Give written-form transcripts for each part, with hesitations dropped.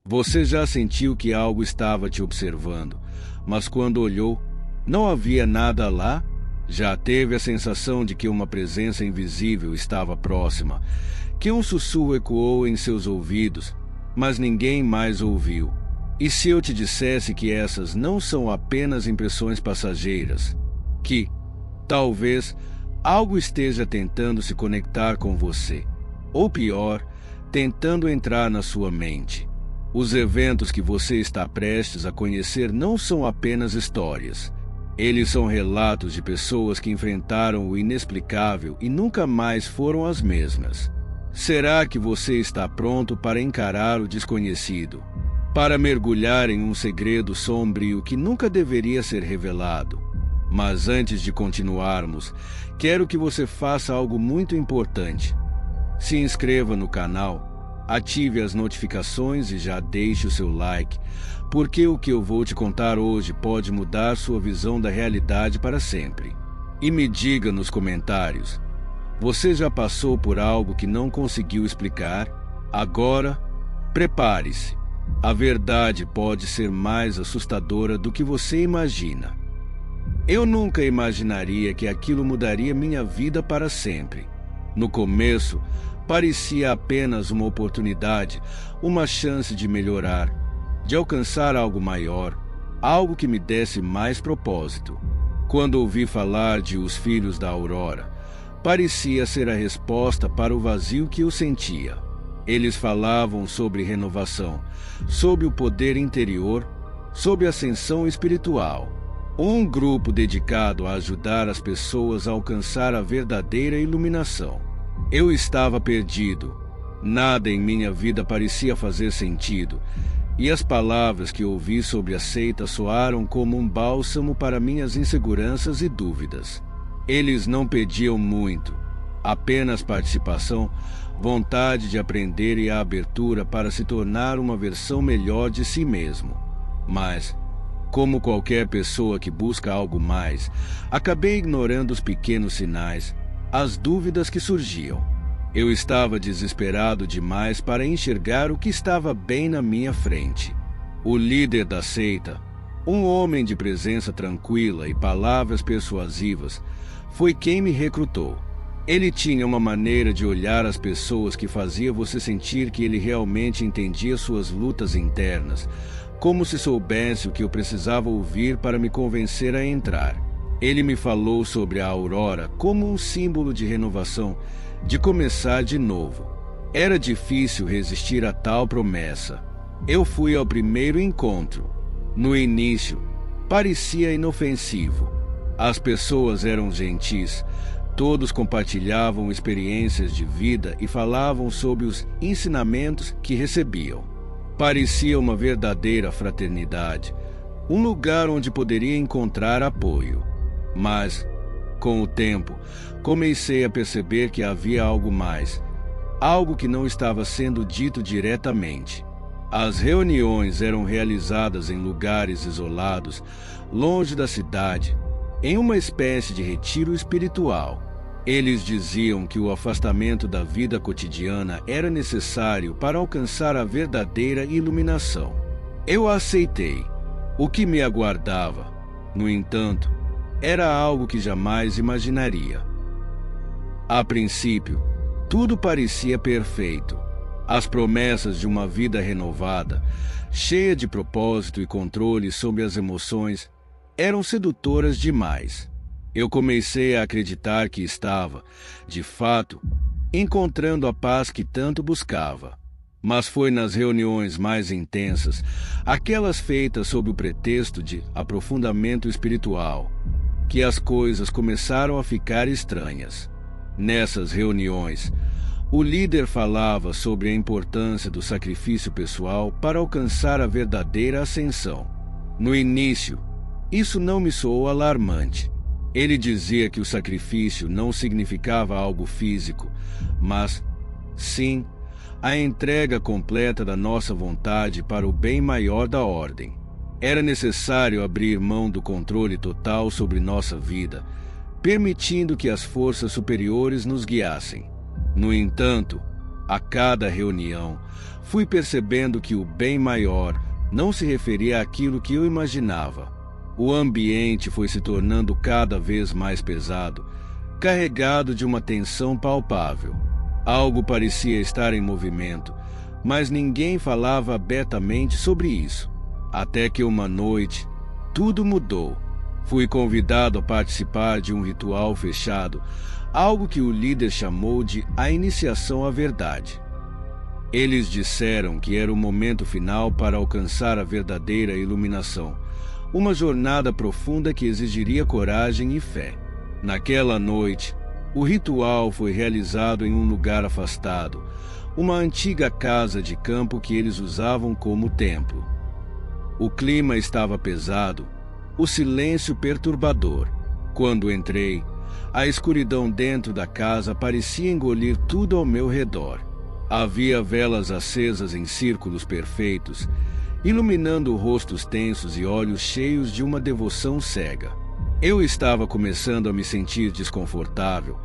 Você já sentiu que algo estava te observando, mas quando olhou, não havia nada lá? Já teve a sensação de que uma presença invisível estava próxima, que um sussurro ecoou em seus ouvidos, mas ninguém mais ouviu? E se eu te dissesse que essas não são apenas impressões passageiras, que, talvez, algo esteja tentando se conectar com você, ou pior, tentando entrar na sua mente? Os eventos que você está prestes a conhecer não são apenas histórias. Eles são relatos de pessoas que enfrentaram o inexplicável e nunca mais foram as mesmas. Será que você está pronto para encarar o desconhecido? Para mergulhar em um segredo sombrio que nunca deveria ser revelado? Mas antes de continuarmos, quero que você faça algo muito importante. Se inscreva no canal, ative as notificações e já deixe o seu like, porque o que eu vou te contar hoje pode mudar sua visão da realidade para sempre. E me diga nos comentários, você já passou por algo que não conseguiu explicar? Agora, prepare-se. A verdade pode ser mais assustadora do que você imagina. Eu nunca imaginaria que aquilo mudaria minha vida para sempre. No começo, parecia apenas uma oportunidade, uma chance de melhorar, de alcançar algo maior, algo que me desse mais propósito. Quando ouvi falar de Os Filhos da Aurora, parecia ser a resposta para o vazio que eu sentia. Eles falavam sobre renovação, sobre o poder interior, sobre ascensão espiritual. Um grupo dedicado a ajudar as pessoas a alcançar a verdadeira iluminação. Eu estava perdido. Nada em minha vida parecia fazer sentido, e as palavras que ouvi sobre a seita soaram como um bálsamo para minhas inseguranças e dúvidas. Eles não pediam muito, apenas participação, vontade de aprender e a abertura para se tornar uma versão melhor de si mesmo. Mas, como qualquer pessoa que busca algo mais, acabei ignorando os pequenos sinais, as dúvidas que surgiam. Eu estava desesperado demais para enxergar o que estava bem na minha frente. O líder da seita, um homem de presença tranquila e palavras persuasivas, foi quem me recrutou. Ele tinha uma maneira de olhar as pessoas que fazia você sentir que ele realmente entendia suas lutas internas, como se soubesse o que eu precisava ouvir para me convencer a entrar. Ele me falou sobre a aurora como um símbolo de renovação, de começar de novo. Era difícil resistir a tal promessa. Eu fui ao primeiro encontro. No início, parecia inofensivo. As pessoas eram gentis, todos compartilhavam experiências de vida e falavam sobre os ensinamentos que recebiam. Parecia uma verdadeira fraternidade, um lugar onde poderia encontrar apoio. Mas, com o tempo, comecei a perceber que havia algo mais, algo que não estava sendo dito diretamente. As reuniões eram realizadas em lugares isolados, longe da cidade, em uma espécie de retiro espiritual. Eles diziam que o afastamento da vida cotidiana era necessário para alcançar a verdadeira iluminação. Eu aceitei. O que me aguardava, no entanto, era algo que jamais imaginaria. A princípio, tudo parecia perfeito. As promessas de uma vida renovada, cheia de propósito e controle sobre as emoções, eram sedutoras demais. Eu comecei a acreditar que estava, de fato, encontrando a paz que tanto buscava. Mas foi nas reuniões mais intensas, aquelas feitas sob o pretexto de aprofundamento espiritual, que as coisas começaram a ficar estranhas. Nessas reuniões, o líder falava sobre a importância do sacrifício pessoal para alcançar a verdadeira ascensão. No início, isso não me soou alarmante. Ele dizia que o sacrifício não significava algo físico, mas, sim, a entrega completa da nossa vontade para o bem maior da ordem. Era necessário abrir mão do controle total sobre nossa vida, permitindo que as forças superiores nos guiassem. No entanto, A cada reunião, fui percebendo que o bem maior não se referia àquilo que eu imaginava. O ambiente foi se tornando cada vez mais pesado, carregado de uma tensão palpável. Algo parecia estar em movimento, mas ninguém falava abertamente sobre isso. Até que uma noite, tudo mudou. Fui convidado a participar de um ritual fechado, algo que o líder chamou de a iniciação à verdade. Eles disseram que era o momento final para alcançar a verdadeira iluminação, uma jornada profunda que exigiria coragem e fé. Naquela noite, o ritual foi realizado em um lugar afastado, uma antiga casa de campo que eles usavam como templo. O clima estava pesado, o silêncio perturbador. Quando entrei, a escuridão dentro da casa parecia engolir tudo ao meu redor. Havia velas acesas em círculos perfeitos, iluminando rostos tensos e olhos cheios de uma devoção cega. Eu estava começando a me sentir desconfortável,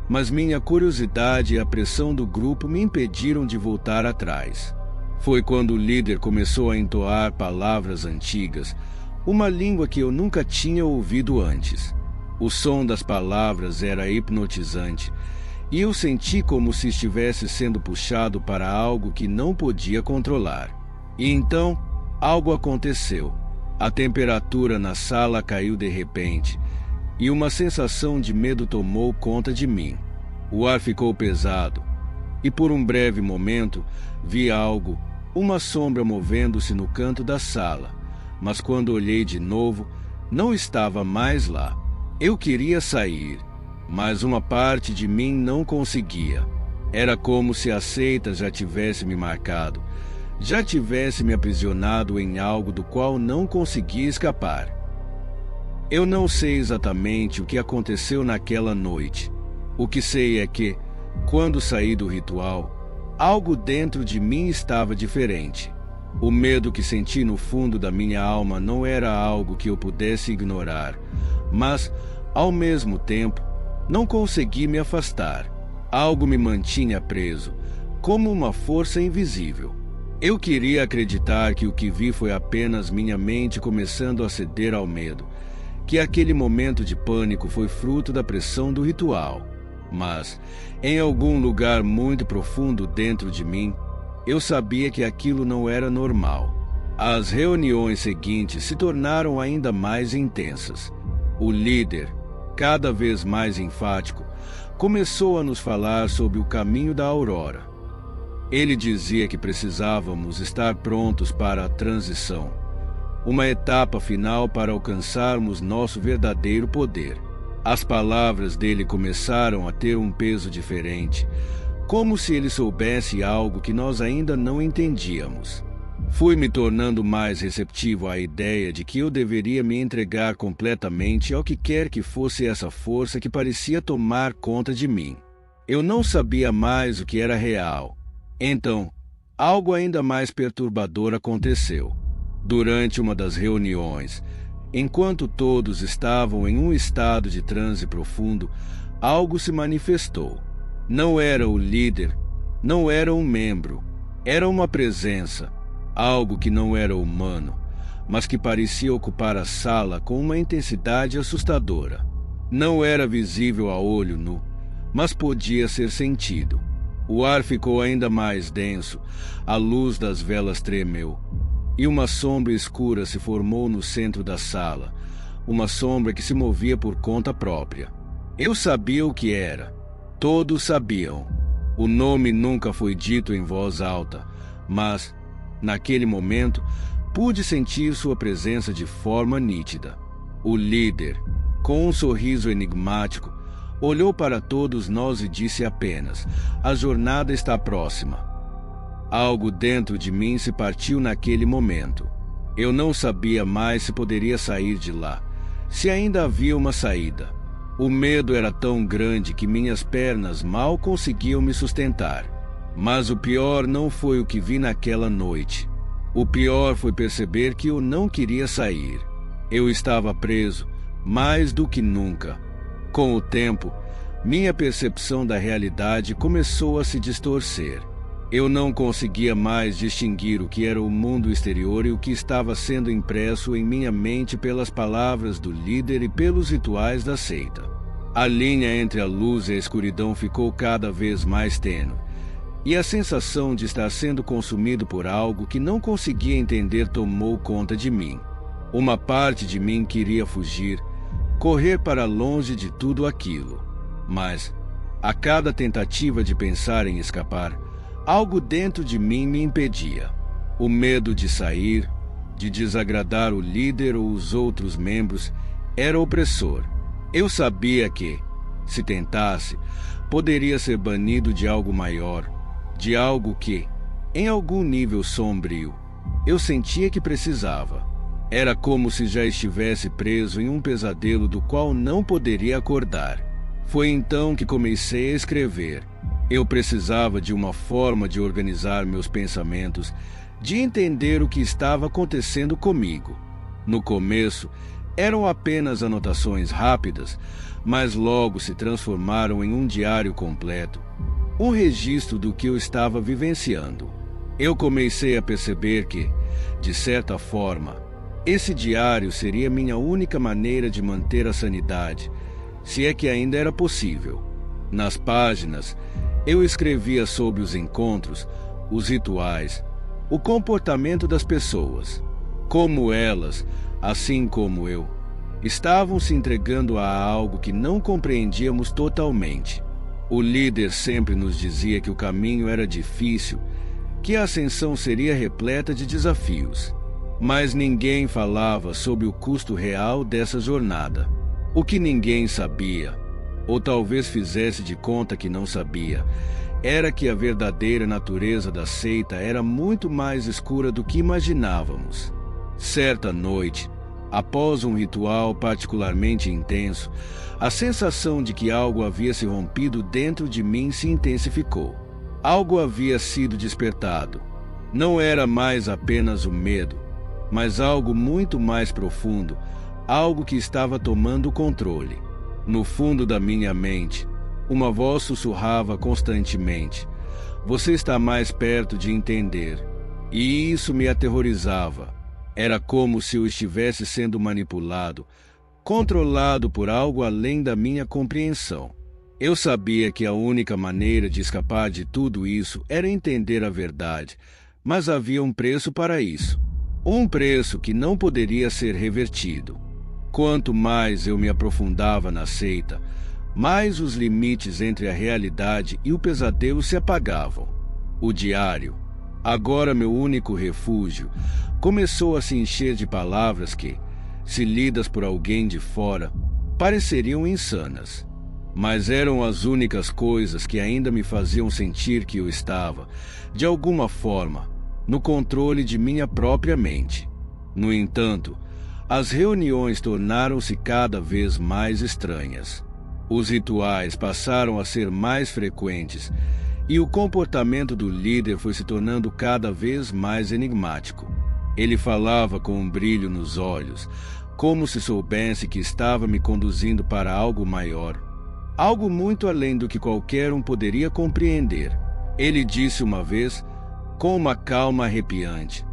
mas minha curiosidade e a pressão do grupo me impediram de voltar atrás. Foi quando o líder começou a entoar palavras antigas, uma língua que eu nunca tinha ouvido antes. O som das palavras era hipnotizante, e eu senti como se estivesse sendo puxado para algo que não podia controlar. E então, algo aconteceu. A temperatura na sala caiu de repente, e uma sensação de medo tomou conta de mim. O ar ficou pesado, e por um breve momento vi algo, uma sombra movendo-se no canto da sala, mas quando olhei de novo, não estava mais lá. Eu queria sair, mas uma parte de mim não conseguia. Era como se a seita já tivesse me marcado, já tivesse me aprisionado em algo do qual não conseguia escapar. Eu não sei exatamente o que aconteceu naquela noite. O que sei é que, quando saí do ritual, algo dentro de mim estava diferente. O medo que senti no fundo da minha alma não era algo que eu pudesse ignorar, mas, ao mesmo tempo, não consegui me afastar. Algo me mantinha preso, como uma força invisível. Eu queria acreditar que o que vi foi apenas minha mente começando a ceder ao medo, que aquele momento de pânico foi fruto da pressão do ritual. Mas, em algum lugar muito profundo dentro de mim, eu sabia que aquilo não era normal. As reuniões seguintes se tornaram ainda mais intensas. O líder, cada vez mais enfático, começou a nos falar sobre o caminho da aurora. Ele dizia que precisávamos estar prontos para a transição, uma etapa final para alcançarmos nosso verdadeiro poder. As palavras dele começaram a ter um peso diferente, como se ele soubesse algo que nós ainda não entendíamos. Fui me tornando mais receptivo à ideia de que eu deveria me entregar completamente ao que quer que fosse essa força que parecia tomar conta de mim. Eu não sabia mais o que era real. Então, algo ainda mais perturbador aconteceu. Durante uma das reuniões, enquanto todos estavam em um estado de transe profundo, algo se manifestou. Não era o líder, não era um membro, era uma presença, algo que não era humano, mas que parecia ocupar a sala com uma intensidade assustadora. Não era visível a olho nu, mas podia ser sentido. O ar ficou ainda mais denso, a luz das velas tremeu, e uma sombra escura se formou no centro da sala, uma sombra que se movia por conta própria. Eu sabia o que era. Todos sabiam. O nome nunca foi dito em voz alta, mas, naquele momento, pude sentir sua presença de forma nítida. O líder, com um sorriso enigmático, olhou para todos nós e disse apenas: "A jornada está próxima." Algo dentro de mim se partiu naquele momento. Eu não sabia mais se poderia sair de lá, se ainda havia uma saída. O medo era tão grande que minhas pernas mal conseguiam me sustentar. Mas o pior não foi o que vi naquela noite. O pior foi perceber que eu não queria sair. Eu estava preso, mais do que nunca. Com o tempo, minha percepção da realidade começou a se distorcer. Eu não conseguia mais distinguir o que era o mundo exterior e o que estava sendo impresso em minha mente pelas palavras do líder e pelos rituais da seita. A linha entre a luz e a escuridão ficou cada vez mais tênue, e a sensação de estar sendo consumido por algo que não conseguia entender tomou conta de mim. Uma parte de mim queria fugir, correr para longe de tudo aquilo. Mas, a cada tentativa de pensar em escapar, algo dentro de mim me impedia. O medo de sair, de desagradar o líder ou os outros membros, era opressor. Eu sabia que, se tentasse, poderia ser banido de algo maior, de algo que, em algum nível sombrio, eu sentia que precisava. Era como se já estivesse preso em um pesadelo do qual não poderia acordar. Foi então que comecei a escrever. Eu precisava de uma forma de organizar meus pensamentos, de entender o que estava acontecendo comigo. No começo, eram apenas anotações rápidas, mas logo se transformaram em um diário completo, um registro do que eu estava vivenciando. Eu comecei a perceber que, de certa forma, esse diário seria minha única maneira de manter a sanidade, se é que ainda era possível. Nas páginas, eu escrevia sobre os encontros, os rituais, o comportamento das pessoas, como elas, assim como eu, estavam se entregando a algo que não compreendíamos totalmente. O líder sempre nos dizia que o caminho era difícil, que a ascensão seria repleta de desafios. Mas ninguém falava sobre o custo real dessa jornada. O que ninguém sabia, ou talvez fizesse de conta que não sabia, era que a verdadeira natureza da seita era muito mais escura do que imaginávamos. Certa noite, após um ritual particularmente intenso, a sensação de que algo havia se rompido dentro de mim se intensificou. Algo havia sido despertado. Não era mais apenas o medo, mas algo muito mais profundo, algo que estava tomando o controle. No fundo da minha mente, uma voz sussurrava constantemente: "Você está mais perto de entender." E isso me aterrorizava. Era como se eu estivesse sendo manipulado, controlado por algo além da minha compreensão. Eu sabia que a única maneira de escapar de tudo isso era entender a verdade, mas havia um preço para isso. Um preço que não poderia ser revertido. Quanto mais eu me aprofundava na seita, mais os limites entre a realidade e o pesadelo se apagavam. O diário, agora meu único refúgio, começou a se encher de palavras que, se lidas por alguém de fora, pareceriam insanas. Mas eram as únicas coisas que ainda me faziam sentir que eu estava, de alguma forma, no controle de minha própria mente. No entanto, as reuniões tornaram-se cada vez mais estranhas. Os rituais passaram a ser mais frequentes e o comportamento do líder foi se tornando cada vez mais enigmático. Ele falava com um brilho nos olhos, como se soubesse que estava me conduzindo para algo maior, algo muito além do que qualquer um poderia compreender. Ele disse uma vez, com uma calma arrepiante: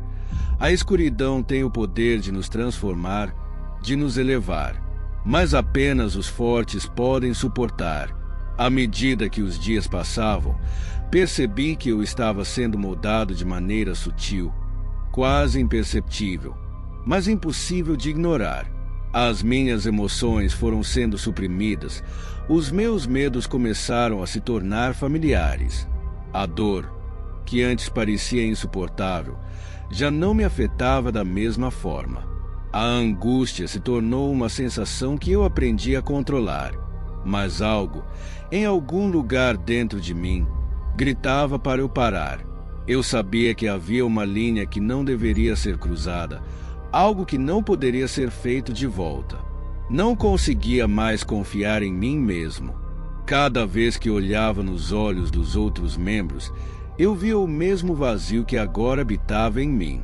"A escuridão tem o poder de nos transformar, de nos elevar, mas apenas os fortes podem suportar." À medida que os dias passavam, percebi que eu estava sendo moldado de maneira sutil, quase imperceptível, mas impossível de ignorar. As minhas emoções foram sendo suprimidas, os meus medos começaram a se tornar familiares. A dor, que antes parecia insuportável, já não me afetava da mesma forma. A angústia se tornou uma sensação que eu aprendi a controlar, mas algo, em algum lugar dentro de mim, gritava para eu parar. Eu sabia que havia uma linha que não deveria ser cruzada, algo que não poderia ser feito de volta. Não conseguia mais confiar em mim mesmo. Cada vez que olhava nos olhos dos outros membros, eu via o mesmo vazio que agora habitava em mim.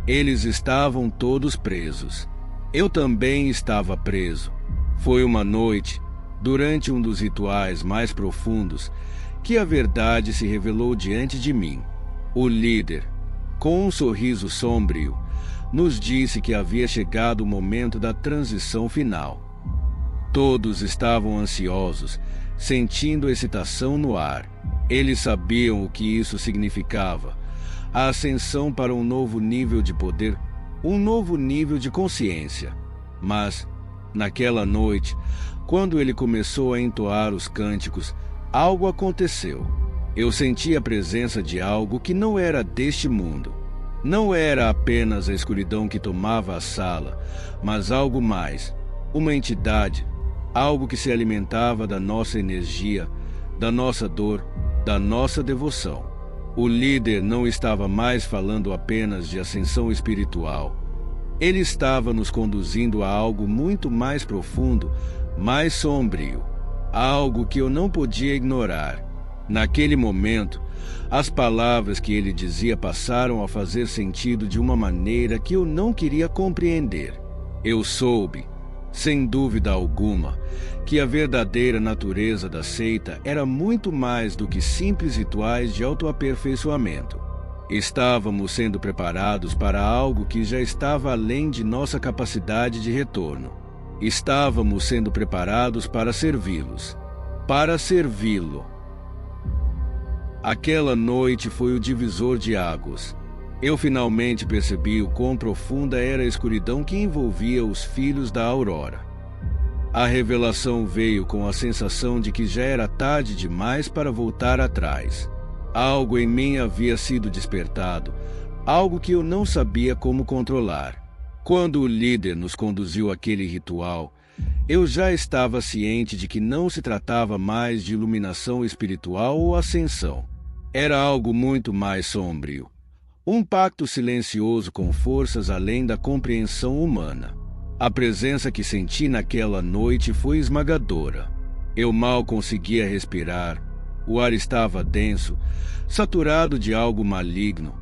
Eles estavam todos presos. Eu também estava preso. Foi uma noite, durante um dos rituais mais profundos, que a verdade se revelou diante de mim. O líder, com um sorriso sombrio, nos disse que havia chegado o momento da transição final. Todos estavam ansiosos, sentindo excitação no ar. Eles sabiam o que isso significava: a ascensão para um novo nível de poder, um novo nível de consciência. Mas, naquela noite, quando ele começou a entoar os cânticos, algo aconteceu. Eu senti a presença de algo que não era deste mundo. Não era apenas a escuridão que tomava a sala, mas algo mais, uma entidade, algo que se alimentava da nossa energia, da nossa dor, da nossa devoção. O líder não estava mais falando apenas de ascensão espiritual. Ele estava nos conduzindo a algo muito mais profundo, mais sombrio, algo que eu não podia ignorar. Naquele momento, as palavras que ele dizia passaram a fazer sentido de uma maneira que eu não queria compreender. Eu soube, sem dúvida alguma, que a verdadeira natureza da seita era muito mais do que simples rituais de autoaperfeiçoamento. Estávamos sendo preparados para algo que já estava além de nossa capacidade de retorno. Estávamos sendo preparados para servi-los, para servi-lo. Aquela noite foi o divisor de águas. Eu finalmente percebi o quão profunda era a escuridão que envolvia os filhos da aurora. A revelação veio com a sensação de que já era tarde demais para voltar atrás. Algo em mim havia sido despertado, algo que eu não sabia como controlar. Quando o líder nos conduziu àquele ritual, eu já estava ciente de que não se tratava mais de iluminação espiritual ou ascensão. Era algo muito mais sombrio. Um pacto silencioso com forças além da compreensão humana. A presença que senti naquela noite foi esmagadora. Eu mal conseguia respirar. O ar estava denso, saturado de algo maligno,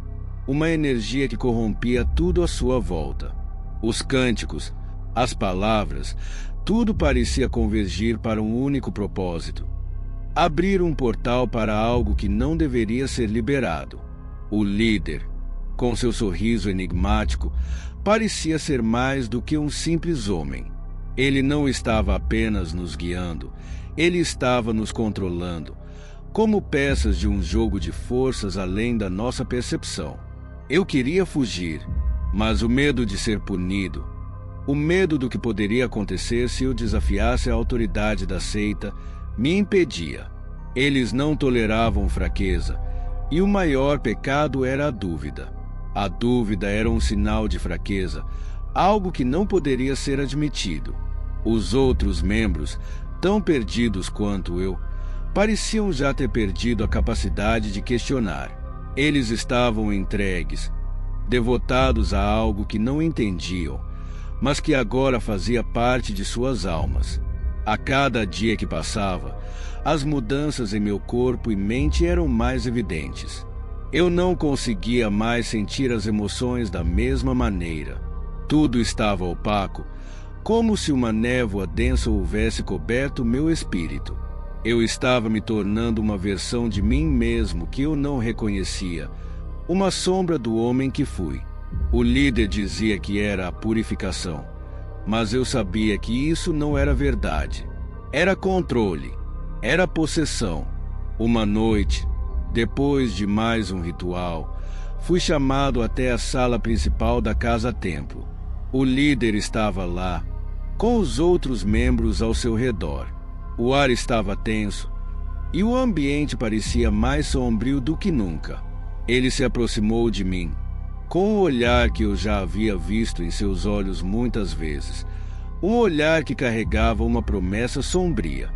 uma energia que corrompia tudo à sua volta. Os cânticos, as palavras, tudo parecia convergir para um único propósito: abrir um portal para algo que não deveria ser liberado. O líder, com seu sorriso enigmático, parecia ser mais do que um simples homem. Ele não estava apenas nos guiando, ele estava nos controlando, como peças de um jogo de forças além da nossa percepção. Eu queria fugir, mas o medo de ser punido, o medo do que poderia acontecer se eu desafiasse a autoridade da seita, me impedia. Eles não toleravam fraqueza, e o maior pecado era a dúvida. A dúvida era um sinal de fraqueza, algo que não poderia ser admitido. Os outros membros, tão perdidos quanto eu, pareciam já ter perdido a capacidade de questionar. Eles estavam entregues, devotados a algo que não entendiam, mas que agora fazia parte de suas almas. A cada dia que passava, as mudanças em meu corpo e mente eram mais evidentes. Eu não conseguia mais sentir as emoções da mesma maneira. Tudo estava opaco, como se uma névoa densa houvesse coberto meu espírito. Eu estava me tornando uma versão de mim mesmo que eu não reconhecia, uma sombra do homem que fui. O líder dizia que era a purificação, mas eu sabia que isso não era verdade. Era controle, era possessão. Uma noite, depois de mais um ritual, fui chamado até a sala principal da casa-templo. O líder estava lá, com os outros membros ao seu redor. O ar estava tenso e o ambiente parecia mais sombrio do que nunca. Ele se aproximou de mim, com o olhar que eu já havia visto em seus olhos muitas vezes, um olhar que carregava uma promessa sombria.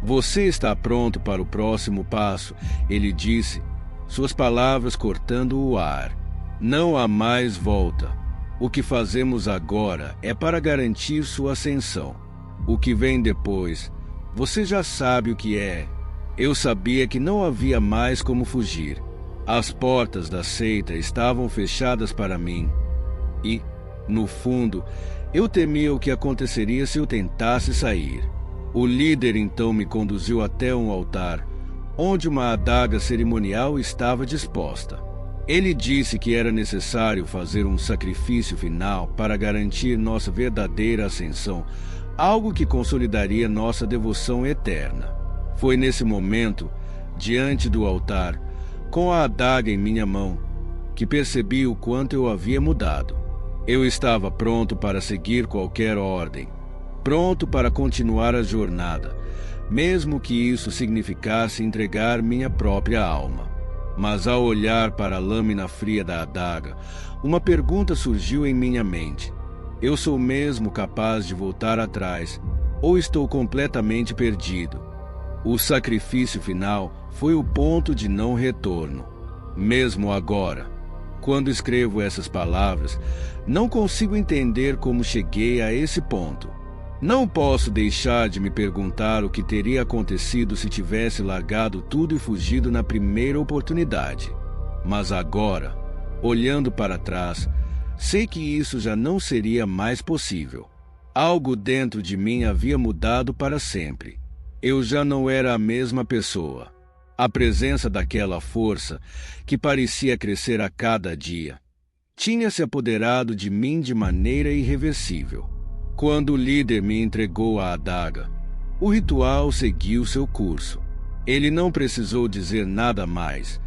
Você está pronto para o próximo passo, ele disse, suas palavras cortando o ar. Não há mais volta. O que fazemos agora é para garantir sua ascensão. O que vem depois, você já sabe o que é. Eu sabia que não havia mais como fugir. As portas da seita estavam fechadas para mim. E, no fundo, eu temia o que aconteceria se eu tentasse sair. O líder então me conduziu até um altar, onde uma adaga cerimonial estava disposta. Ele disse que era necessário fazer um sacrifício final para garantir nossa verdadeira ascensão, algo que consolidaria nossa devoção eterna. Foi nesse momento, diante do altar, com a adaga em minha mão, que percebi o quanto eu havia mudado. Eu estava pronto para seguir qualquer ordem, pronto para continuar a jornada, mesmo que isso significasse entregar minha própria alma. Mas ao olhar para a lâmina fria da adaga, uma pergunta surgiu em minha mente. Eu sou mesmo capaz de voltar atrás, ou estou completamente perdido? O sacrifício final foi o ponto de não retorno. Mesmo agora, quando escrevo essas palavras, não consigo entender como cheguei a esse ponto. Não posso deixar de me perguntar o que teria acontecido se tivesse largado tudo e fugido na primeira oportunidade. Mas agora, olhando para trás, sei que isso já não seria mais possível. Algo dentro de mim havia mudado para sempre. Eu já não era a mesma pessoa. A presença daquela força, que parecia crescer a cada dia, tinha se apoderado de mim de maneira irreversível. Quando o líder me entregou a adaga, o ritual seguiu seu curso. Ele não precisou dizer nada mais,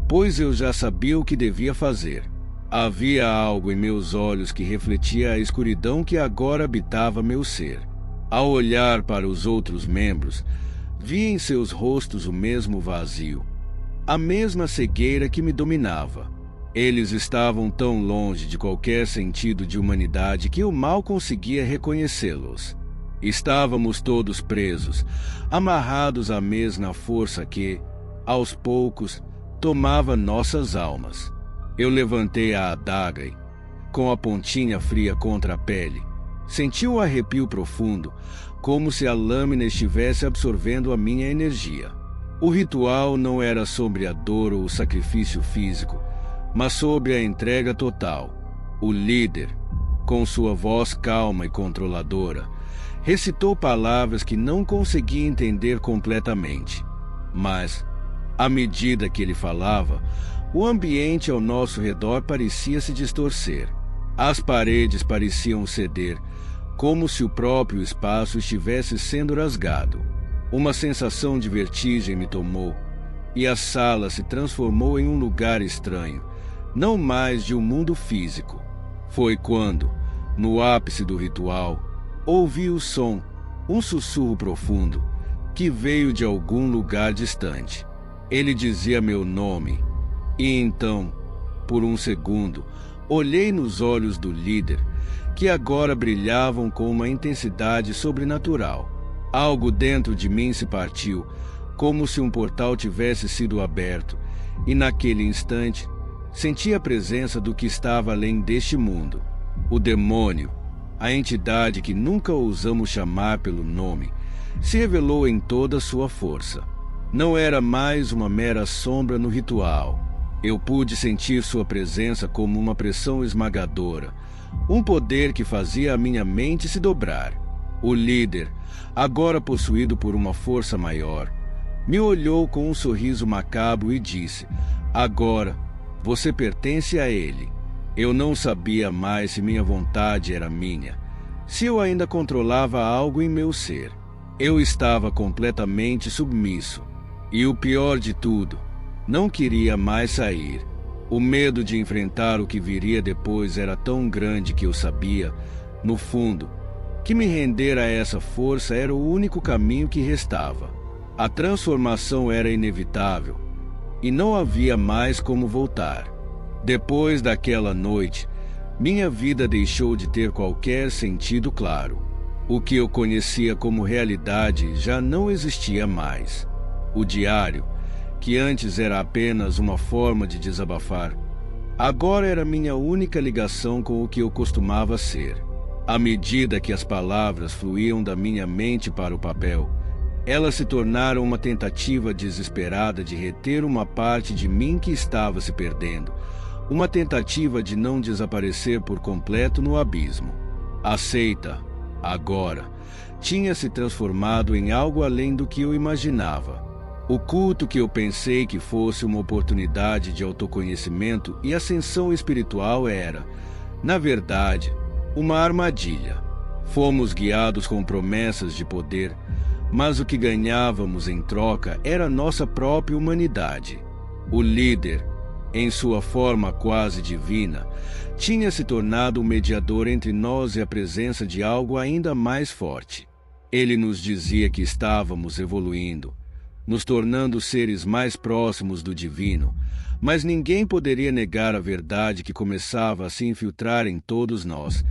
pois eu já sabia o que devia fazer. Havia algo em meus olhos que refletia a escuridão que agora habitava meu ser. Ao olhar para os outros membros, vi em seus rostos o mesmo vazio, a mesma cegueira que me dominava. Eles estavam tão longe de qualquer sentido de humanidade que eu mal conseguia reconhecê-los. Estávamos todos presos, amarrados à mesma força que, aos poucos, tomava nossas almas. Eu levantei a adaga e, com a pontinha fria contra a pele, senti um arrepio profundo, como se a lâmina estivesse absorvendo a minha energia. O ritual não era sobre a dor ou o sacrifício físico, mas sobre a entrega total. O líder, com sua voz calma e controladora, recitou palavras que não conseguia entender completamente. Mas, à medida que ele falava, o ambiente ao nosso redor parecia se distorcer. As paredes pareciam ceder, como se o próprio espaço estivesse sendo rasgado. Uma sensação de vertigem me tomou, e a sala se transformou em um lugar estranho, não mais de um mundo físico. Foi quando, no ápice do ritual, ouvi o som, um sussurro profundo, que veio de algum lugar distante. Ele dizia meu nome, e então, por um segundo, olhei nos olhos do líder, que agora brilhavam com uma intensidade sobrenatural. Algo dentro de mim se partiu, como se um portal tivesse sido aberto, e naquele instante, senti a presença do que estava além deste mundo. O demônio, a entidade que nunca ousamos chamar pelo nome, se revelou em toda sua força. Não era mais uma mera sombra no ritual. Eu pude sentir sua presença como uma pressão esmagadora, um poder que fazia a minha mente se dobrar. O líder, agora possuído por uma força maior, me olhou com um sorriso macabro e disse: "Agora, você pertence a ele." Eu não sabia mais se minha vontade era minha, se eu ainda controlava algo em meu ser. Eu estava completamente submisso. E o pior de tudo, não queria mais sair. O medo de enfrentar o que viria depois era tão grande que eu sabia, no fundo, que me render a essa força era o único caminho que restava. A transformação era inevitável, e não havia mais como voltar. Depois daquela noite, minha vida deixou de ter qualquer sentido claro. O que eu conhecia como realidade já não existia mais. O diário, que antes era apenas uma forma de desabafar, agora era minha única ligação com o que eu costumava ser. À medida que as palavras fluíam da minha mente para o papel, elas se tornaram uma tentativa desesperada de reter uma parte de mim que estava se perdendo, uma tentativa de não desaparecer por completo no abismo. A seita, agora, tinha se transformado em algo além do que eu imaginava. O culto que eu pensei que fosse uma oportunidade de autoconhecimento e ascensão espiritual era, na verdade, uma armadilha. Fomos guiados com promessas de poder, mas o que ganhávamos em troca era nossa própria humanidade. O líder, em sua forma quase divina, tinha se tornado um mediador entre nós e a presença de algo ainda mais forte. Ele nos dizia que estávamos evoluindo, nos tornando seres mais próximos do divino, mas ninguém poderia negar a verdade que começava a se infiltrar em todos nós.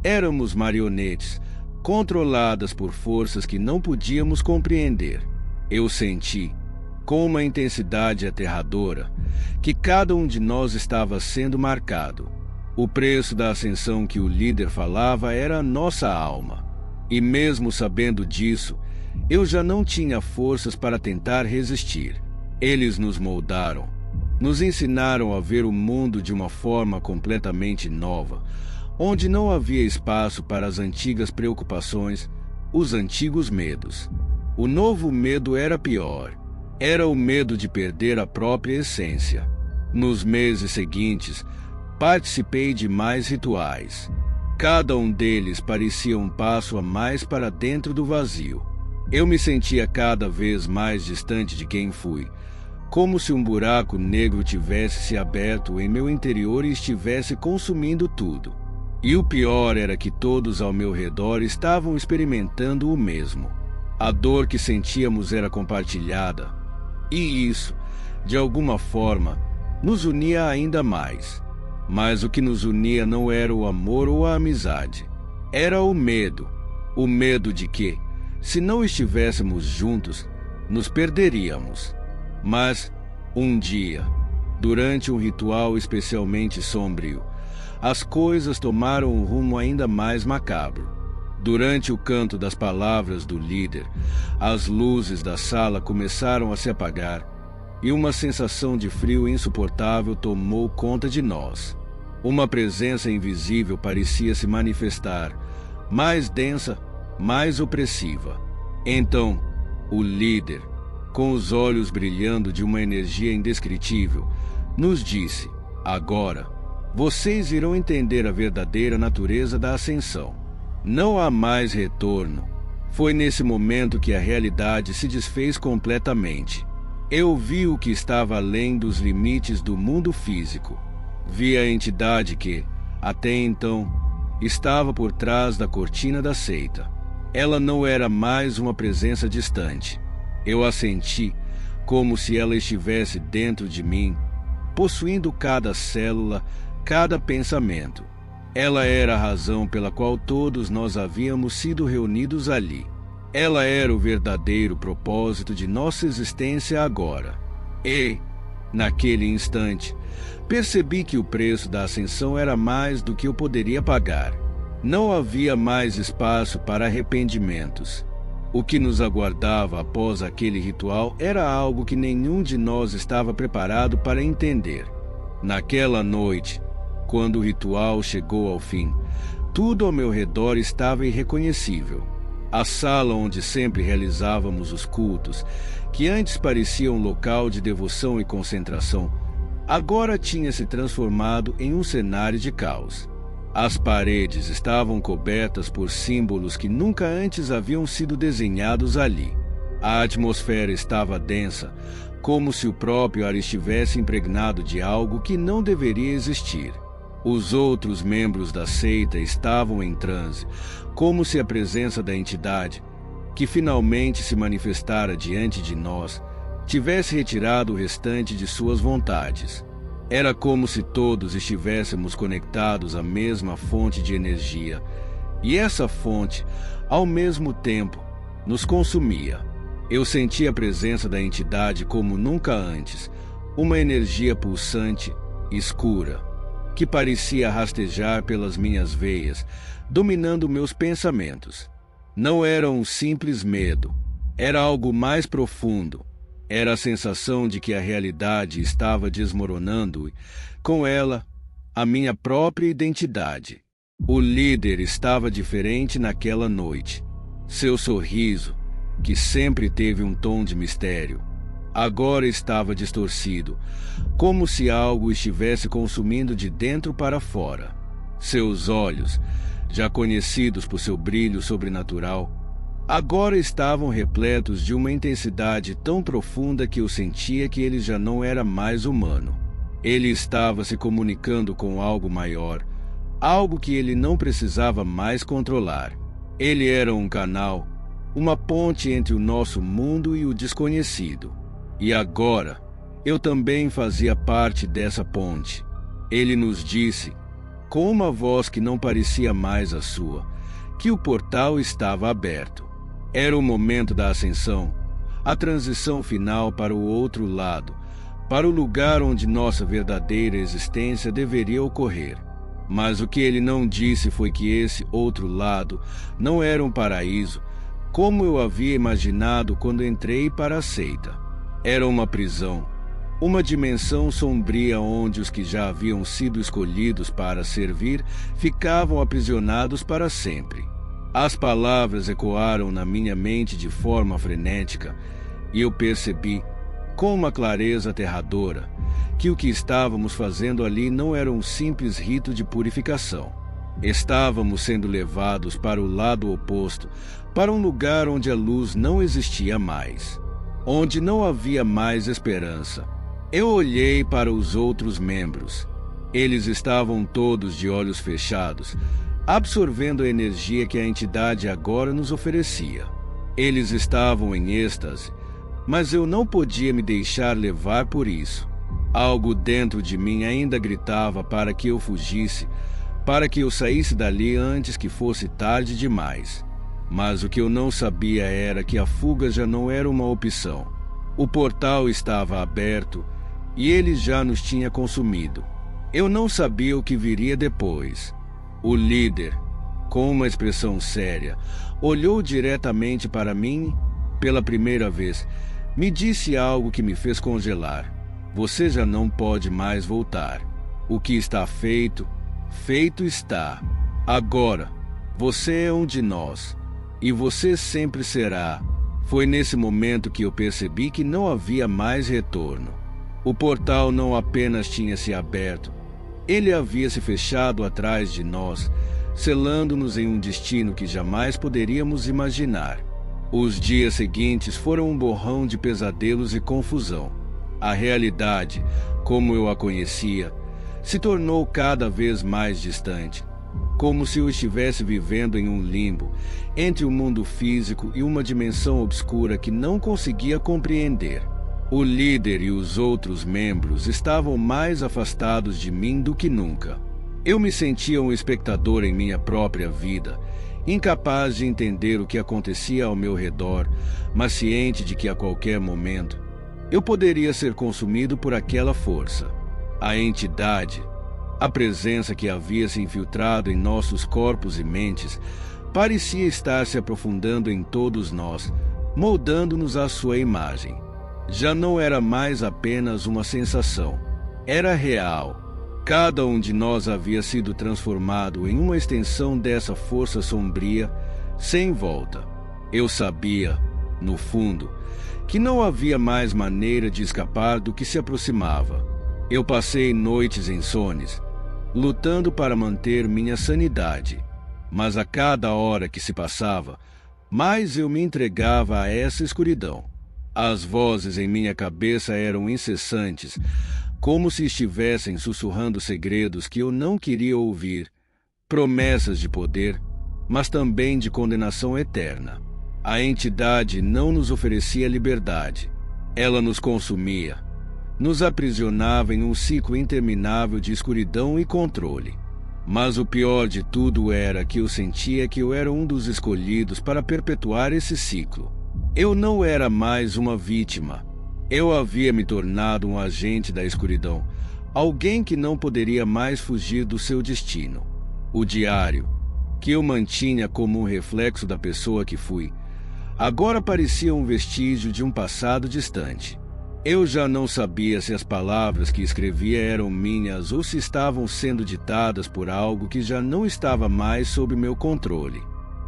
Éramos marionetes, controladas por forças que não podíamos compreender. Eu senti, com uma intensidade aterradora, que cada um de nós estava sendo marcado. O preço da ascensão que o líder falava era a nossa alma. E mesmo sabendo disso, eu já não tinha forças para tentar resistir. Eles nos moldaram, nos ensinaram a ver o mundo de uma forma completamente nova, onde não havia espaço para as antigas preocupações, os antigos medos. O novo medo era pior. Era o medo de perder a própria essência. Nos meses seguintes, participei de mais rituais. Cada um deles parecia um passo a mais para dentro do vazio. Eu me sentia cada vez mais distante de quem fui, como se um buraco negro tivesse se aberto em meu interior e estivesse consumindo tudo. E o pior era que todos ao meu redor estavam experimentando o mesmo. A dor que sentíamos era compartilhada, e isso, de alguma forma, nos unia ainda mais. Mas o que nos unia não era o amor ou a amizade. Era o medo. O medo de que, se não estivéssemos juntos, nos perderíamos. Mas, um dia, durante um ritual especialmente sombrio, as coisas tomaram um rumo ainda mais macabro. Durante o canto das palavras do líder, as luzes da sala começaram a se apagar e uma sensação de frio insuportável tomou conta de nós. Uma presença invisível parecia se manifestar, mais densa, mais opressiva. Então, o líder, com os olhos brilhando de uma energia indescritível, nos disse: agora, vocês irão entender a verdadeira natureza da ascensão. Não há mais retorno. Foi nesse momento que a realidade se desfez completamente. Eu vi o que estava além dos limites do mundo físico. Vi a entidade que, até então, estava por trás da cortina da seita. Ela não era mais uma presença distante. Eu a senti como se ela estivesse dentro de mim, possuindo cada célula, cada pensamento. Ela era a razão pela qual todos nós havíamos sido reunidos ali. Ela era o verdadeiro propósito de nossa existência agora. E, naquele instante, percebi que o preço da ascensão era mais do que eu poderia pagar. Não havia mais espaço para arrependimentos. O que nos aguardava após aquele ritual era algo que nenhum de nós estava preparado para entender. Naquela noite, quando o ritual chegou ao fim, tudo ao meu redor estava irreconhecível. A sala onde sempre realizávamos os cultos, que antes parecia um local de devoção e concentração, agora tinha se transformado em um cenário de caos. As paredes estavam cobertas por símbolos que nunca antes haviam sido desenhados ali. A atmosfera estava densa, como se o próprio ar estivesse impregnado de algo que não deveria existir. Os outros membros da seita estavam em transe, como se a presença da entidade, que finalmente se manifestara diante de nós, tivesse retirado o restante de suas vontades. Era como se todos estivéssemos conectados à mesma fonte de energia, e essa fonte, ao mesmo tempo, nos consumia. Eu senti a presença da entidade como nunca antes, uma energia pulsante, escura, que parecia rastejar pelas minhas veias, dominando meus pensamentos. Não era um simples medo, era algo mais profundo. Era a sensação de que a realidade estava desmoronando e, com ela, a minha própria identidade. O líder estava diferente naquela noite. Seu sorriso, que sempre teve um tom de mistério, agora estava distorcido, como se algo estivesse consumindo de dentro para fora. Seus olhos, já conhecidos por seu brilho sobrenatural, agora estavam repletos de uma intensidade tão profunda que eu sentia que ele já não era mais humano. Ele estava se comunicando com algo maior, algo que ele não precisava mais controlar. Ele era um canal, uma ponte entre o nosso mundo e o desconhecido. E agora, eu também fazia parte dessa ponte. Ele nos disse, com uma voz que não parecia mais a sua, que o portal estava aberto. Era o momento da ascensão, a transição final para o outro lado, para o lugar onde nossa verdadeira existência deveria ocorrer. Mas o que ele não disse foi que esse outro lado não era um paraíso, como eu havia imaginado quando entrei para a seita. Era uma prisão, uma dimensão sombria onde os que já haviam sido escolhidos para servir ficavam aprisionados para sempre. As palavras ecoaram na minha mente de forma frenética e eu percebi, com uma clareza aterradora, que o que estávamos fazendo ali não era um simples rito de purificação. Estávamos sendo levados para o lado oposto, para um lugar onde a luz não existia mais, onde não havia mais esperança. Eu olhei para os outros membros. Eles estavam todos de olhos fechados, absorvendo a energia que a entidade agora nos oferecia. Eles estavam em êxtase, mas eu não podia me deixar levar por isso. Algo dentro de mim ainda gritava para que eu fugisse, para que eu saísse dali antes que fosse tarde demais. Mas o que eu não sabia era que a fuga já não era uma opção. O portal estava aberto e ele já nos tinha consumido. Eu não sabia o que viria depois. O líder, com uma expressão séria, olhou diretamente para mim pela primeira vez. Me disse algo que me fez congelar. Você já não pode mais voltar. O que está feito, feito está. Agora, você é um de nós. E você sempre será. Foi nesse momento que eu percebi que não havia mais retorno. O portal não apenas tinha se aberto, ele havia se fechado atrás de nós, selando-nos em um destino que jamais poderíamos imaginar. Os dias seguintes foram um borrão de pesadelos e confusão. A realidade, como eu a conhecia, se tornou cada vez mais distante, como se eu estivesse vivendo em um limbo, entre o mundo físico e uma dimensão obscura que não conseguia compreender. O líder e os outros membros estavam mais afastados de mim do que nunca. Eu me sentia um espectador em minha própria vida, incapaz de entender o que acontecia ao meu redor, mas ciente de que a qualquer momento eu poderia ser consumido por aquela força. A entidade, a presença que havia se infiltrado em nossos corpos e mentes, parecia estar se aprofundando em todos nós, moldando-nos à sua imagem. Já não era mais apenas uma sensação, era real. Cada um de nós havia sido transformado em uma extensão dessa força sombria, sem volta. Eu sabia, no fundo, que não havia mais maneira de escapar do que se aproximava. Eu passei noites insones, lutando para manter minha sanidade, mas a cada hora que se passava, mais eu me entregava a essa escuridão. As vozes em minha cabeça eram incessantes, como se estivessem sussurrando segredos que eu não queria ouvir, promessas de poder, mas também de condenação eterna. A entidade não nos oferecia liberdade. Ela nos consumia, nos aprisionava em um ciclo interminável de escuridão e controle. Mas o pior de tudo era que eu sentia que eu era um dos escolhidos para perpetuar esse ciclo. Eu não era mais uma vítima. Eu havia me tornado um agente da escuridão, alguém que não poderia mais fugir do seu destino. O diário, que eu mantinha como um reflexo da pessoa que fui, agora parecia um vestígio de um passado distante. Eu já não sabia se as palavras que escrevia eram minhas ou se estavam sendo ditadas por algo que já não estava mais sob meu controle.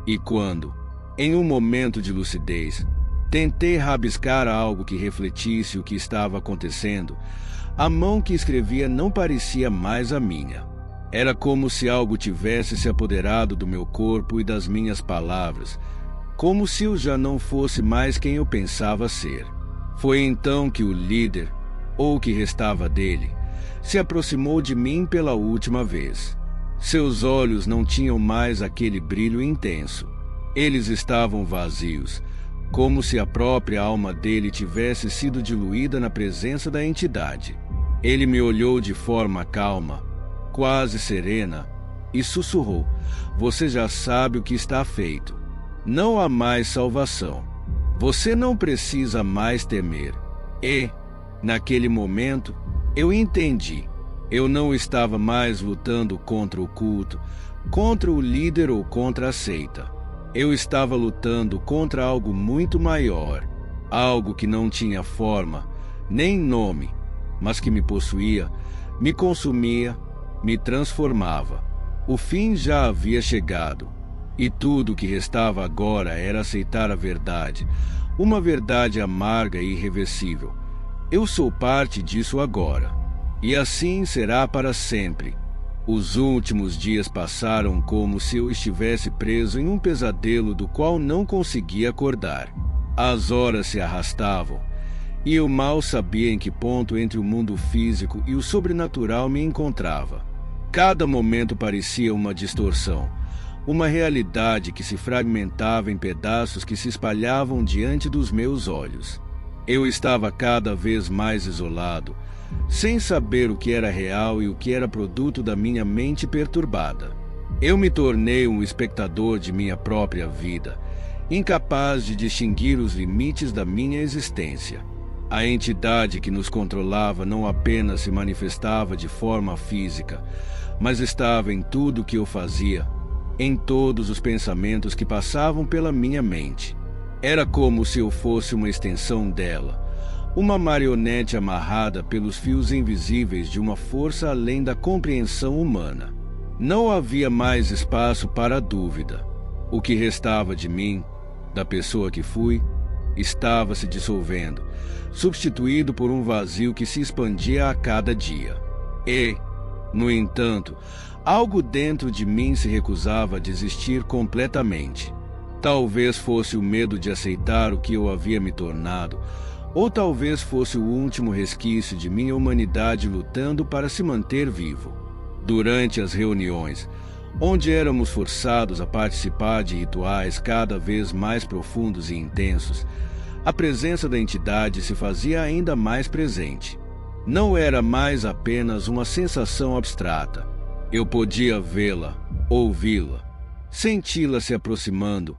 E quando, em um momento de lucidez, Tentei rabiscar algo que refletisse o que estava acontecendo. A mão que escrevia não parecia mais a minha. Era como se algo tivesse se apoderado do meu corpo e das minhas palavras, como se eu já não fosse mais quem eu pensava ser. Foi então que o líder, ou o que restava dele, se aproximou de mim pela última vez. Seus olhos não tinham mais aquele brilho intenso. Eles estavam vazios, como se a própria alma dele tivesse sido diluída na presença da entidade. Ele me olhou de forma calma, quase serena, e sussurrou: "Você já sabe o que está feito. Não há mais salvação. Você não precisa mais temer." E, naquele momento, eu entendi. Eu não estava mais lutando contra o culto, contra o líder ou contra a seita. Eu estava lutando contra algo muito maior, algo que não tinha forma, nem nome, mas que me possuía, me consumia, me transformava. O fim já havia chegado, e tudo o que restava agora era aceitar a verdade, uma verdade amarga e irreversível. Eu sou parte disso agora, e assim será para sempre. Os últimos dias passaram como se eu estivesse preso em um pesadelo do qual não conseguia acordar. As horas se arrastavam, e eu mal sabia em que ponto entre o mundo físico e o sobrenatural me encontrava. Cada momento parecia uma distorção, uma realidade que se fragmentava em pedaços que se espalhavam diante dos meus olhos. Eu estava cada vez mais isolado, sem saber o que era real e o que era produto da minha mente perturbada. Eu me tornei um espectador de minha própria vida, incapaz de distinguir os limites da minha existência. A entidade que nos controlava não apenas se manifestava de forma física, mas estava em tudo o que eu fazia, em todos os pensamentos que passavam pela minha mente. Era como se eu fosse uma extensão dela, uma marionete amarrada pelos fios invisíveis de uma força além da compreensão humana. Não havia mais espaço para a dúvida. O que restava de mim, da pessoa que fui, estava se dissolvendo, substituído por um vazio que se expandia a cada dia. E, no entanto, algo dentro de mim se recusava a desistir completamente. Talvez fosse o medo de aceitar o que eu havia me tornado, ou talvez fosse o último resquício de minha humanidade lutando para se manter vivo. Durante as reuniões, onde éramos forçados a participar de rituais cada vez mais profundos e intensos, a presença da entidade se fazia ainda mais presente. Não era mais apenas uma sensação abstrata. Eu podia vê-la, ouvi-la, senti-la se aproximando,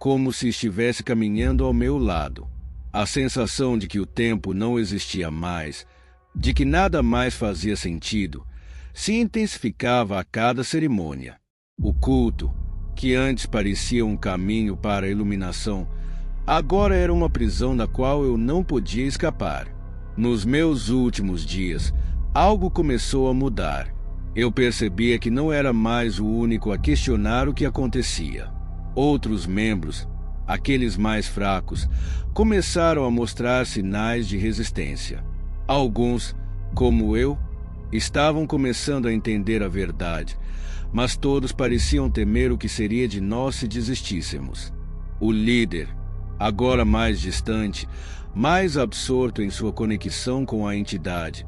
como se estivesse caminhando ao meu lado. A sensação de que o tempo não existia mais, de que nada mais fazia sentido, se intensificava a cada cerimônia. O culto, que antes parecia um caminho para a iluminação, agora era uma prisão da qual eu não podia escapar. Nos meus últimos dias, algo começou a mudar. Eu percebia que não era mais o único a questionar o que acontecia. Outros membros, aqueles mais fracos, começaram a mostrar sinais de resistência. Alguns, como eu, estavam começando a entender a verdade, mas todos pareciam temer o que seria de nós se desistíssemos. O líder, agora mais distante, mais absorto em sua conexão com a entidade,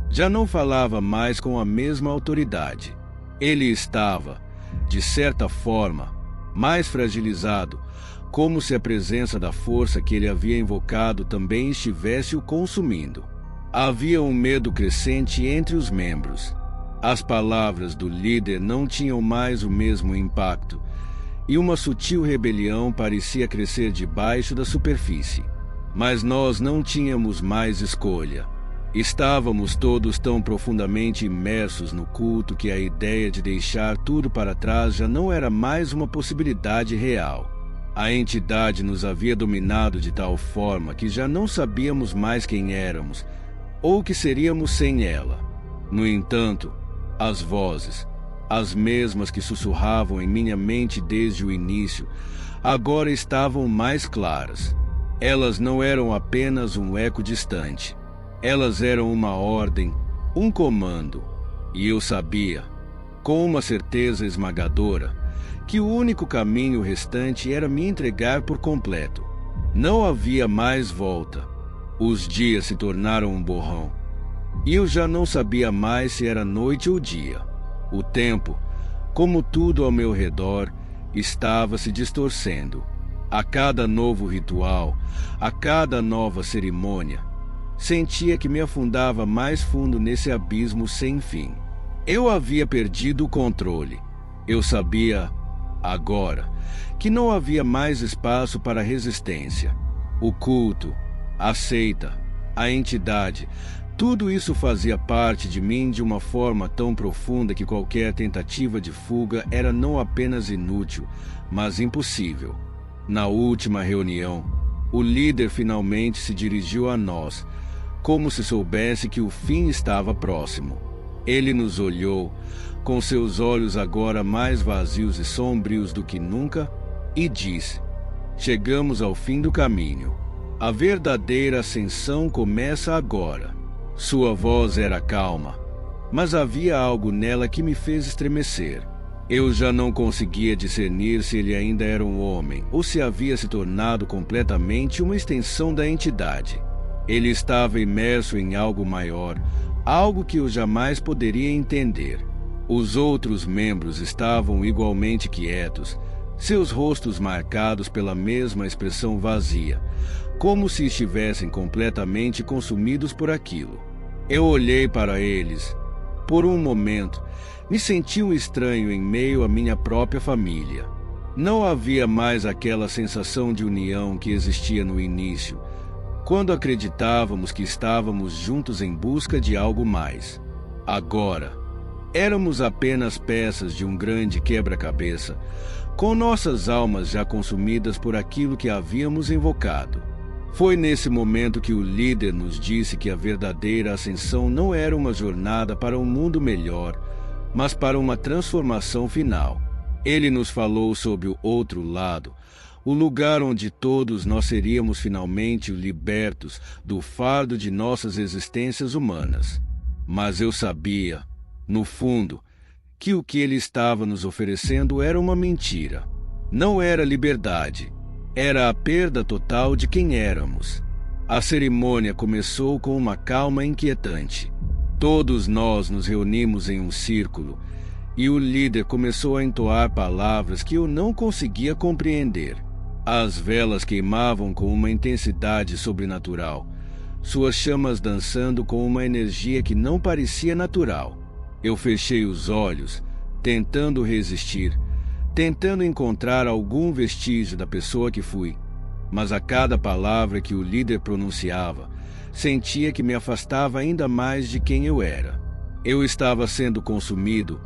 já não falava mais com a mesma autoridade. Ele estava, de certa forma, mais fragilizado, como se a presença da força que ele havia invocado também estivesse o consumindo. Havia um medo crescente entre os membros. As palavras do líder não tinham mais o mesmo impacto, e uma sutil rebelião parecia crescer debaixo da superfície. Mas nós não tínhamos mais escolha. Estávamos todos tão profundamente imersos no culto que a ideia de deixar tudo para trás já não era mais uma possibilidade real. A entidade nos havia dominado de tal forma que já não sabíamos mais quem éramos, ou o que seríamos sem ela. No entanto, as vozes, as mesmas que sussurravam em minha mente desde o início, agora estavam mais claras. Elas não eram apenas um eco distante. Elas eram uma ordem, um comando. E eu sabia, com uma certeza esmagadora, que o único caminho restante era me entregar por completo. Não havia mais volta. Os dias se tornaram um borrão. E eu já não sabia mais se era noite ou dia. O tempo, como tudo ao meu redor, estava se distorcendo. A cada novo ritual, a cada nova cerimônia, sentia que me afundava mais fundo nesse abismo sem fim. Eu havia perdido o controle. Eu sabia, agora, que não havia mais espaço para resistência. O culto, a seita, a entidade, tudo isso fazia parte de mim de uma forma tão profunda que qualquer tentativa de fuga era não apenas inútil, mas impossível. Na última reunião, o líder finalmente se dirigiu a nós, como se soubesse que o fim estava próximo. Ele nos olhou, com seus olhos agora mais vazios e sombrios do que nunca, e disse: "Chegamos ao fim do caminho. A verdadeira ascensão começa agora." Sua voz era calma, mas havia algo nela que me fez estremecer. Eu já não conseguia discernir se ele ainda era um homem ou se havia se tornado completamente uma extensão da entidade. Ele estava imerso em algo maior, algo que eu jamais poderia entender. Os outros membros estavam igualmente quietos, seus rostos marcados pela mesma expressão vazia, como se estivessem completamente consumidos por aquilo. Eu olhei para eles. Por um momento, me senti um estranho em meio à minha própria família. Não havia mais aquela sensação de união que existia no início, quando acreditávamos que estávamos juntos em busca de algo mais. Agora, éramos apenas peças de um grande quebra-cabeça, com nossas almas já consumidas por aquilo que havíamos invocado. Foi nesse momento que o líder nos disse que a verdadeira ascensão não era uma jornada para um mundo melhor, mas para uma transformação final. Ele nos falou sobre o outro lado, o lugar onde todos nós seríamos finalmente libertos do fardo de nossas existências humanas. Mas eu sabia, no fundo, que o que ele estava nos oferecendo era uma mentira. Não era liberdade. Era a perda total de quem éramos. A cerimônia começou com uma calma inquietante. Todos nós nos reunimos em um círculo e o líder começou a entoar palavras que eu não conseguia compreender. As velas queimavam com uma intensidade sobrenatural, suas chamas dançando com uma energia que não parecia natural. Eu fechei os olhos, tentando resistir, tentando encontrar algum vestígio da pessoa que fui, mas a cada palavra que o líder pronunciava, sentia que me afastava ainda mais de quem eu era. Eu estava sendo consumido,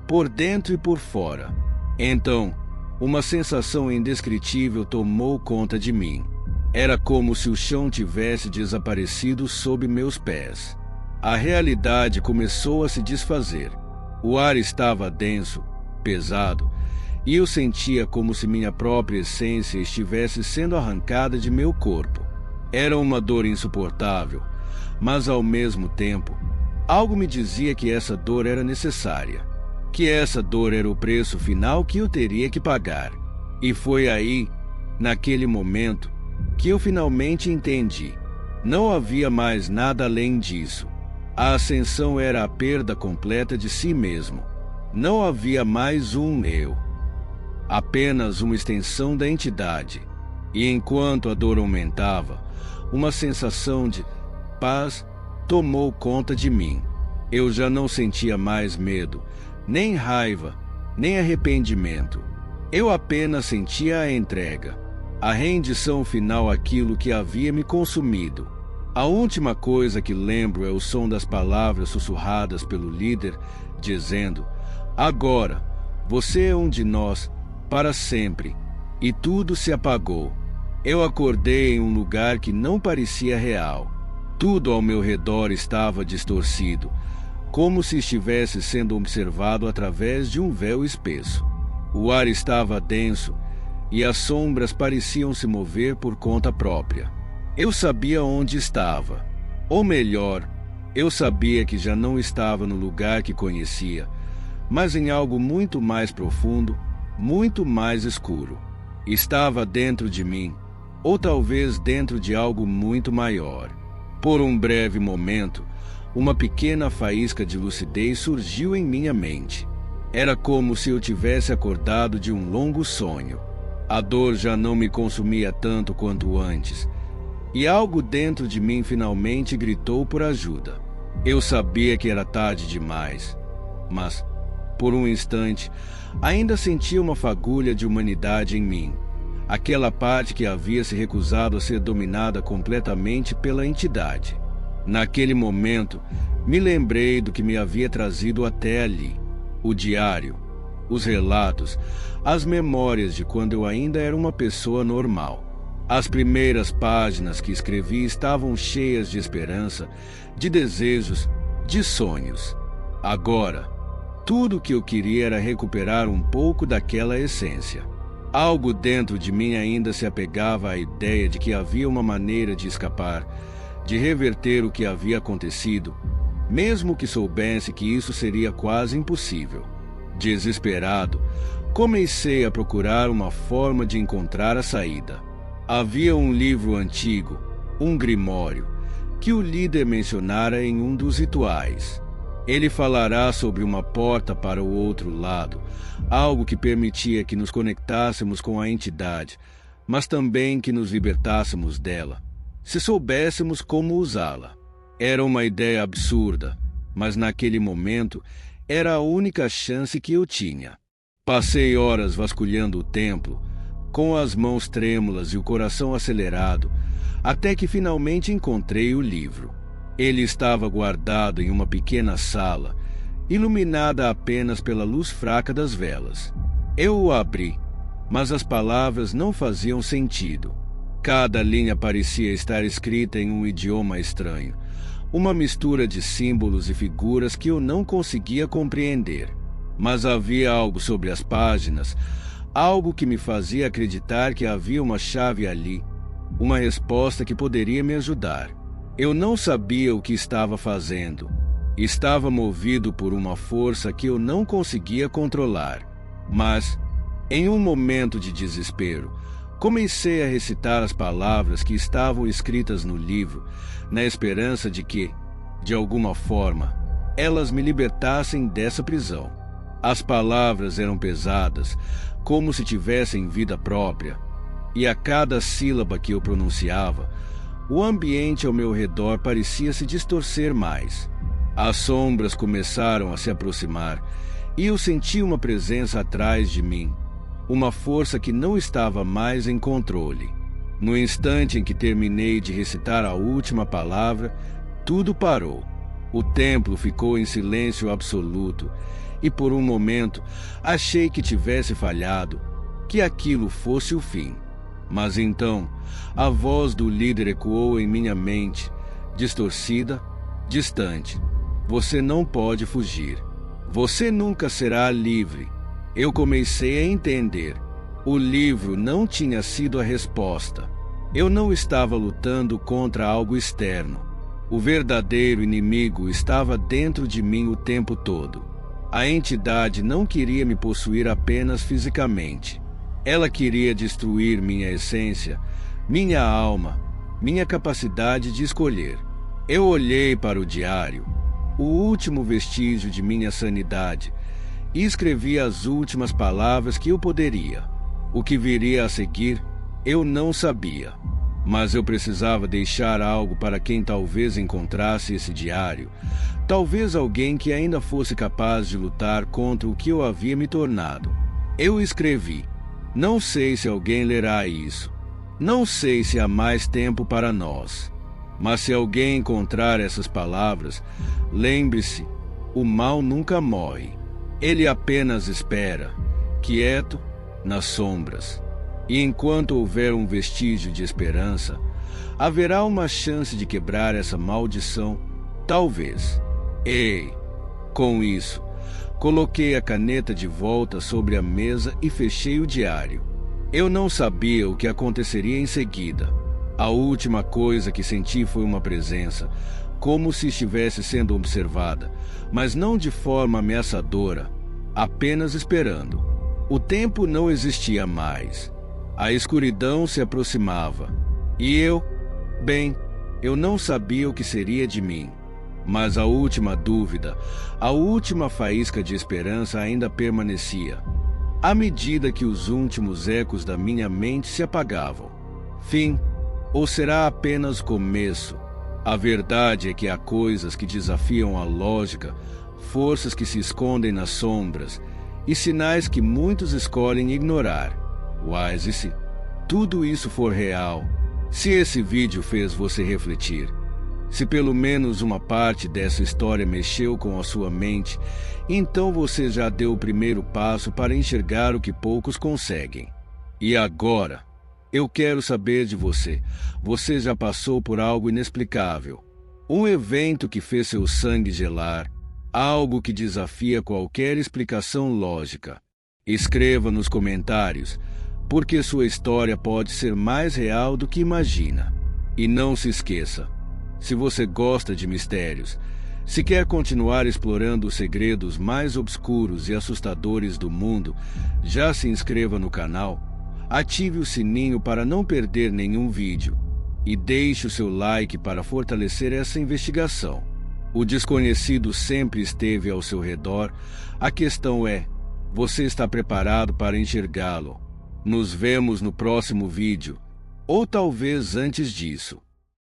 por dentro e por fora. Então, uma sensação indescritível tomou conta de mim. Era como se o chão tivesse desaparecido sob meus pés. A realidade começou a se desfazer. O ar estava denso, pesado, e eu sentia como se minha própria essência estivesse sendo arrancada de meu corpo. Era uma dor insuportável, mas ao mesmo tempo, algo me dizia que essa dor era necessária, que essa dor era o preço final que eu teria que pagar. E foi aí, naquele momento, que eu finalmente entendi. Não havia mais nada além disso. A ascensão era a perda completa de si mesmo. Não havia mais um eu. Apenas uma extensão da entidade. E enquanto a dor aumentava, uma sensação de paz tomou conta de mim. Eu já não sentia mais medo, nem raiva, nem arrependimento. Eu apenas sentia a entrega, a rendição final àquilo que havia me consumido. A última coisa que lembro é o som das palavras sussurradas pelo líder, dizendo: "Agora, você é um de nós, para sempre." E tudo se apagou. Eu acordei em um lugar que não parecia real. Tudo ao meu redor estava distorcido, como se estivesse sendo observado através de um véu espesso. O ar estava denso e as sombras pareciam se mover por conta própria. Eu sabia onde estava. Ou melhor, eu sabia que já não estava no lugar que conhecia, mas em algo muito mais profundo, muito mais escuro. Estava dentro de mim, ou talvez dentro de algo muito maior. Por um breve momento, uma pequena faísca de lucidez surgiu em minha mente. Era como se eu tivesse acordado de um longo sonho. A dor já não me consumia tanto quanto antes, e algo dentro de mim finalmente gritou por ajuda. Eu sabia que era tarde demais, mas, por um instante, ainda sentia uma fagulha de humanidade em mim. Aquela parte que havia se recusado a ser dominada completamente pela entidade. Naquele momento, me lembrei do que me havia trazido até ali. O diário, os relatos, as memórias de quando eu ainda era uma pessoa normal. As primeiras páginas que escrevi estavam cheias de esperança, de desejos, de sonhos. Agora, tudo o que eu queria era recuperar um pouco daquela essência. Algo dentro de mim ainda se apegava à ideia de que havia uma maneira de escapar, de reverter o que havia acontecido, mesmo que soubesse que isso seria quase impossível. Desesperado, comecei a procurar uma forma de encontrar a saída. Havia um livro antigo, um grimório, que o líder mencionara em um dos rituais. Ele falará sobre uma porta para o outro lado, algo que permitia que nos conectássemos com a entidade, mas também que nos libertássemos dela, se soubéssemos como usá-la. Era uma ideia absurda, mas naquele momento era a única chance que eu tinha. Passei horas vasculhando o templo, com as mãos trêmulas e o coração acelerado, até que finalmente encontrei o livro. Ele estava guardado em uma pequena sala, iluminada apenas pela luz fraca das velas. Eu o abri, mas as palavras não faziam sentido. Cada linha parecia estar escrita em um idioma estranho, uma mistura de símbolos e figuras que eu não conseguia compreender. Mas havia algo sobre as páginas, algo que me fazia acreditar que havia uma chave ali, uma resposta que poderia me ajudar. Eu não sabia o que estava fazendo. Estava movido por uma força que eu não conseguia controlar. Mas, em um momento de desespero, comecei a recitar as palavras que estavam escritas no livro, na esperança de que, de alguma forma, elas me libertassem dessa prisão. As palavras eram pesadas, como se tivessem vida própria, e a cada sílaba que eu pronunciava, o ambiente ao meu redor parecia se distorcer mais. As sombras começaram a se aproximar, e eu senti uma presença atrás de mim, uma força que não estava mais em controle. No instante em que terminei de recitar a última palavra, tudo parou. O templo ficou em silêncio absoluto, e por um momento achei que tivesse falhado, que aquilo fosse o fim. Mas então, a voz do líder ecoou em minha mente, distorcida, distante. Você não pode fugir. Você nunca será livre. Eu comecei a entender. O livro não tinha sido a resposta. Eu não estava lutando contra algo externo. O verdadeiro inimigo estava dentro de mim o tempo todo. A entidade não queria me possuir apenas fisicamente. Ela queria destruir minha essência, minha alma, minha capacidade de escolher. Eu olhei para o diário, o último vestígio de minha sanidade, e escrevi as últimas palavras que eu poderia. O que viria a seguir, eu não sabia. Mas eu precisava deixar algo para quem talvez encontrasse esse diário. Talvez alguém que ainda fosse capaz de lutar contra o que eu havia me tornado. Eu escrevi: não sei se alguém lerá isso. Não sei se há mais tempo para nós. Mas se alguém encontrar essas palavras, lembre-se, o mal nunca morre. Ele apenas espera, quieto, nas sombras. E enquanto houver um vestígio de esperança, haverá uma chance de quebrar essa maldição, talvez. Ei! Com isso, coloquei a caneta de volta sobre a mesa e fechei o diário. Eu não sabia o que aconteceria em seguida. A última coisa que senti foi uma presença, como se estivesse sendo observada, mas não de forma ameaçadora, apenas esperando. O tempo não existia mais. A escuridão se aproximava. E eu não sabia o que seria de mim. Mas a última dúvida, a última faísca de esperança ainda permanecia, à medida que os últimos ecos da minha mente se apagavam. Fim, ou será apenas começo? A verdade é que há coisas que desafiam a lógica, forças que se escondem nas sombras e sinais que muitos escolhem ignorar. E se tudo isso for real, se esse vídeo fez você refletir, se pelo menos uma parte dessa história mexeu com a sua mente, então você já deu o primeiro passo para enxergar o que poucos conseguem. E agora, eu quero saber de você. Você já passou por algo inexplicável? Um evento que fez seu sangue gelar? Algo que desafia qualquer explicação lógica? Escreva nos comentários, porque sua história pode ser mais real do que imagina. E não se esqueça, se você gosta de mistérios, se quer continuar explorando os segredos mais obscuros e assustadores do mundo, já se inscreva no canal, ative o sininho para não perder nenhum vídeo e deixe o seu like para fortalecer essa investigação. O desconhecido sempre esteve ao seu redor. A questão é, você está preparado para enxergá-lo? Nos vemos no próximo vídeo, ou talvez antes disso.